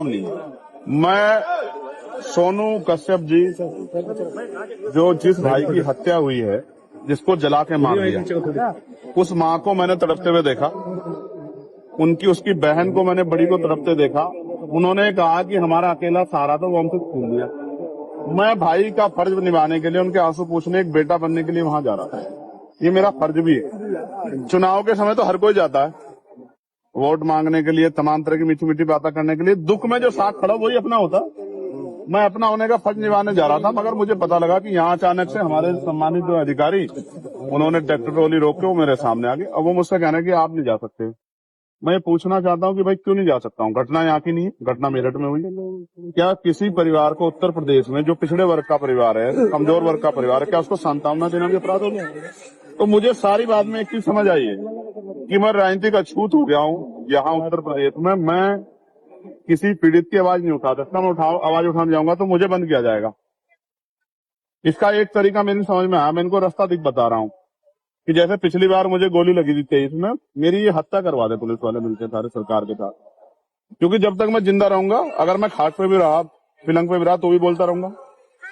नहीं है। मैं सोनू कश्यप जी, जो जिस भाई की हत्या हुई है, जिसको जला के मार दिया, उस माँ को मैंने तड़पते हुए देखा, उसकी बहन को मैंने बड़ी को तड़पते देखा। उन्होंने कहा कि हमारा अकेला सहारा था, वो हमसे छूट दिया। मैं भाई का फर्ज निभाने के लिए, उनके आंसू पूछने, एक बेटा बनने के लिए वहां जा रहा था। ये मेरा फर्ज भी है। चुनाव के समय तो हर कोई जाता है वोट मांगने के लिए, तमाम तरह की मीठी मीठी बातें करने के लिए। दुख में जो साथ खड़ा वही अपना होता। मैं अपना होने का फर्ज निभाने जा रहा था, मगर मुझे पता लगा कि यहाँ अचानक से हमारे सम्मानित जो अधिकारी, उन्होंने ट्रैक्टर ट्रॉली रोक के वो मेरे सामने आ गए। अब वो मुझसे कहने कि आप नहीं जा सकते। मैं ये पूछना चाहता हूँ कि भाई क्यों नहीं जा सकता हूँ? घटना यहाँ की नहीं है, घटना मेरठ में हुई। क्या किसी परिवार को उत्तर प्रदेश में, जो पिछड़े वर्ग का परिवार है, कमजोर वर्ग का परिवार है, क्या उसको सांत्वना देना भी अपराध हो गया? तो मुझे सारी बात में एक चीज समझ आई है कि मैं राजनीतिक अछूत हो गया हूँ यहाँ उत्तर प्रदेश में। मैं किसी पीड़ित की आवाज नहीं उठा सकता। मैं आवाज उठाने जाऊंगा तो मुझे बंद किया जाएगा। इसका एक तरीका मेरी समझ में आया। मैं इनको रास्ता बता रहा हूँ कि जैसे पिछली बार मुझे गोली लगी थी 23 में, मेरी ये हत्या करवा दे पुलिस वाले मिलकर सारे सरकार के साथ। क्योंकि जब तक मैं जिंदा रहूंगा, अगर मैं खाट पे भी रहा, पिलंग पे भी रहा, तो भी बोलता रहूंगा।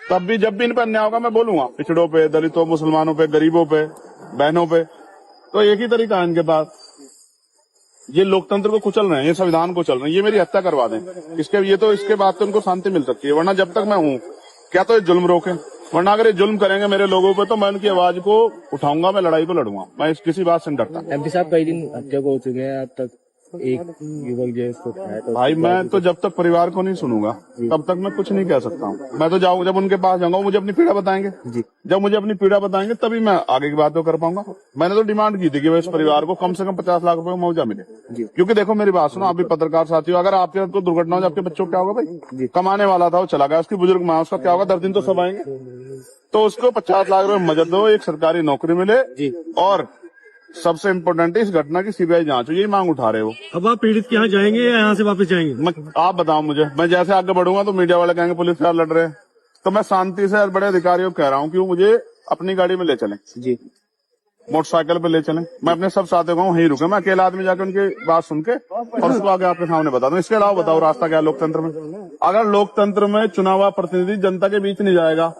तब भी जब भी इन पर अन्याय होगा मैं बोलूंगा, पिछड़ों पे, दलितों, मुसलमानों पे, गरीबों पे, बहनों पे। तो एक ही तरीका है इनके पास। ये लोकतंत्र को कुचल रहे हैं, ये संविधान को चल रहे हैं। ये मेरी हत्या करवा दें, इसके बाद तो उनको शांति मिल सकती है। वरना जब तक मैं हूँ, क्या तो ये जुल्म रोके, वरना अगर ये जुल्म करेंगे मेरे लोगों पे, तो मैं उनकी आवाज को उठाऊंगा, मैं लड़ाई को लड़ूंगा। मैं किसी बात से नहीं डरता। एमपी साहब कई दिन हत्या को हो चुके हैं, अब तक एक युवक जो इसको उठाया। तो भाई मैं तो जब तक परिवार को नहीं सुनूंगा तब तक मैं कुछ नहीं कह सकता हूँ। मैं तो जाऊंगा, जब उनके पास जाऊंगा, मुझे अपनी पीड़ा बताएंगे। जब मुझे अपनी पीड़ा बताएंगे तभी मैं आगे की बात तो कर पाऊंगा। मैंने तो डिमांड की थी कि इस परिवार को कम से कम 50 लाख रुपए का मुआवजा मिले। क्योंकि देखो मेरी बात सुनो, आप भी पत्रकार साथी हो, अगर आपके साथ कोई दुर्घटना हो, आपके बच्चों को क्या होगा? भाई कमाने वाला था, वो चला गया, उसकी बुजुर्ग माँ, उसका क्या होगा? 10 दिन तो सब आएंगे। तो उसको 50 लाख रुपए मदद दो, एक सरकारी नौकरी मिले, और सबसे इम्पोर्टेंट है इस घटना की सीबीआई जांच हो। यही मांग उठा रहे हो। अब आप पीड़ित के यहाँ जाएंगे या यहाँ से वापस जाएंगे? आप बताओ मुझे। मैं जैसे आगे बढ़ूंगा तो मीडिया वाले कहेंगे पुलिस से लड़ रहे हैं। तो मैं शांति से बड़े अधिकारियों को कह रहा हूँ कि वो मुझे अपनी गाड़ी में ले चलें, मोटरसाइकिल पे ले चलें। मैं अपने सब साथियों को वहीं रुके, मैं अकेला आदमी जाकर उनकी बात सुन के और उसको आगे आपके सामने बता दूं। इसके अलावा बताओ रास्ता क्या है लोकतंत्र में? अगर लोकतंत्र में चुनाव प्रतिनिधि जनता के बीच नहीं जाएगा,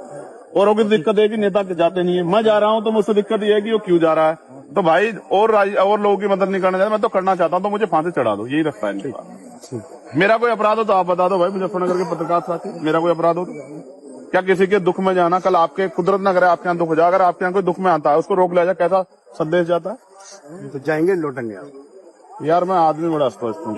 औरों की दिक्कत है कि नेता जाते नहीं है, मैं जा रहा हूं तो मुझसे दिक्कत ये है कि वो क्यों जा रहा है। तो भाई और लोगों की मदद नहीं करना चाहता, मैं तो करना चाहता हूं, तो मुझे फांसी चढ़ा दो, यही रास्ता है। मेरा कोई अपराध हो तो आप बता दो भाई, मुजफ्फरनगर के पत्रकार साथी, मेरा कोई अपराध हो तो क्या किसी के दुख में जाना? कल आपके कुदरत न करे आपके यहाँ दुख हो जाए, अगर आपके यहाँ कोई दुख में आता है उसको रोक लिया जाए, कैसा संदेश जाता है? तो जाएंगे, लौटेंगे आप? यार मैं आदमी बड़ा स्पष्ट हूँ।